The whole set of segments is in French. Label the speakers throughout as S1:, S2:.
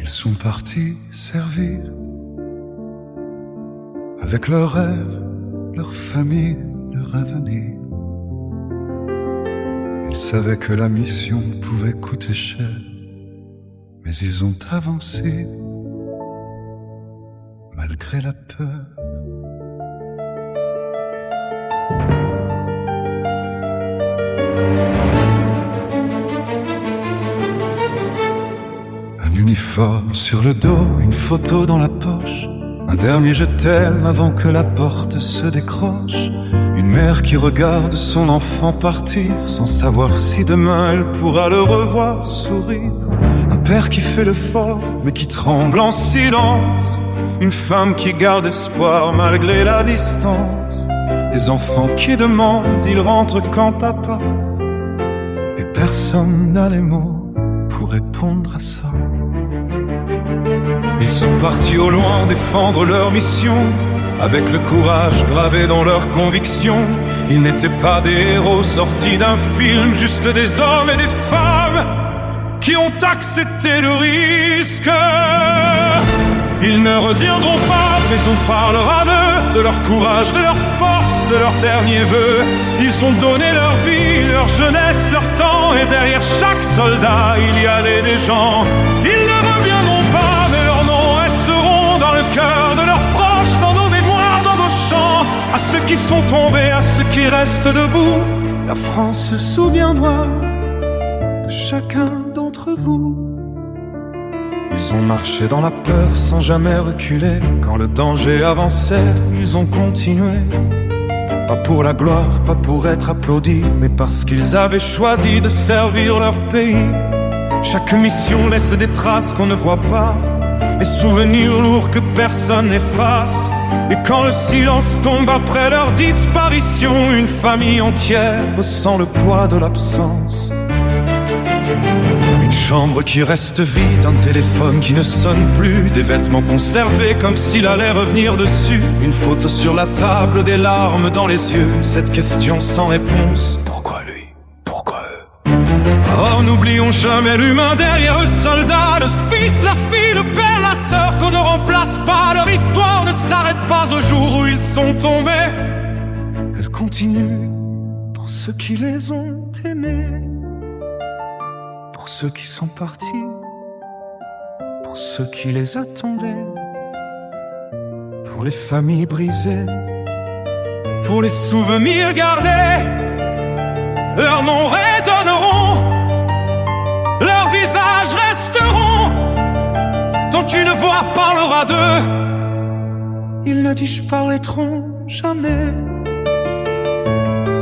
S1: Ils sont partis servir avec leurs rêves, leur famille, leur avenir. Ils savaient que la mission pouvait coûter cher, mais ils ont avancé malgré la peur. Un uniforme sur le dos, une photo dans la poche, un dernier je t'aime avant que la porte se décroche. Une mère qui regarde son enfant partir sans savoir si demain elle pourra le revoir sourire. Un père qui fait l'effort mais qui tremble en silence. Une femme qui garde espoir malgré la distance. Des enfants qui demandent, ils rentrent quand papa. Et personne n'a les mots pour répondre à ça. Ils sont partis au loin défendre leur mission, avec le courage gravé dans leurs convictions. Ils n'étaient pas des héros sortis d'un film, juste des hommes et des femmes qui ont accepté le risque. Ils ne reviendront pas, mais on parlera d'eux, de leur courage, de leur force, de leur dernier vœu. Ils ont donné leur vie, leur jeunesse, leur temps, et derrière chaque soldat, il y avait des gens. Ils ne reviendront pas, mais leurs noms resteront dans le cœur de leurs proches, dans nos mémoires, dans nos chants. À ceux qui sont tombés, à ceux qui restent debout, la France se souviendra de chacun d'entre vous. Ils ont marché dans la peur sans jamais reculer. Quand le danger avançait, ils ont continué. Pas pour la gloire, pas pour être applaudis, mais parce qu'ils avaient choisi de servir leur pays. Chaque mission laisse des traces qu'on ne voit pas, des souvenirs lourds que personne n'efface. Et quand le silence tombe après leur disparition, une famille entière ressent le poids de l'absence. Une chambre qui reste vide, un téléphone qui ne sonne plus, des vêtements conservés comme s'il allait revenir dessus. Une photo sur la table, des larmes dans les yeux. Cette question sans réponse, pourquoi lui? Pourquoi eux? Oh, n'oublions jamais l'humain derrière le soldat, le fils, la fille, le père, la sœur qu'on ne remplace pas. Leur histoire ne s'arrête pas au jour où ils sont tombés. Elle continue pour ceux qui les ont aimés. Pour ceux qui sont partis, pour ceux qui les attendaient, pour les familles brisées, pour les souvenirs gardés. Leurs noms résonneront, leurs visages resteront. Ton une voix parlera d'eux. Ils ne disparaîtront jamais.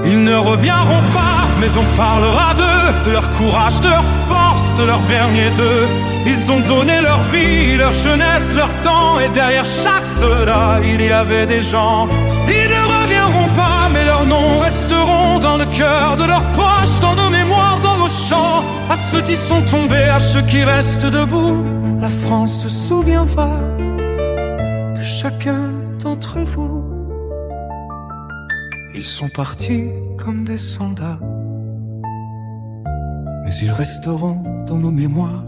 S1: Ils ne reviendront pas, mais on parlera d'eux, de leur courage, de leur force, de leur dernier d'eux. Ils ont donné leur vie, leur jeunesse, leur temps, et derrière chaque soldat, il y avait des gens. Ils ne reviendront pas, mais leurs noms resteront dans le cœur de leurs proches, dans nos mémoires, dans nos chants. À ceux qui sont tombés, à ceux qui restent debout, la France se souviendra de chacun d'entre vous. Ils sont partis comme des soldats, mais ils resteront dans nos mémoires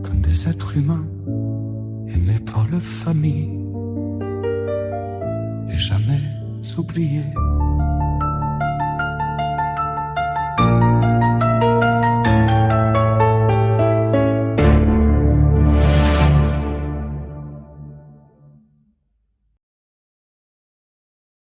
S1: comme des êtres humains aimés par leur famille et jamais oubliés.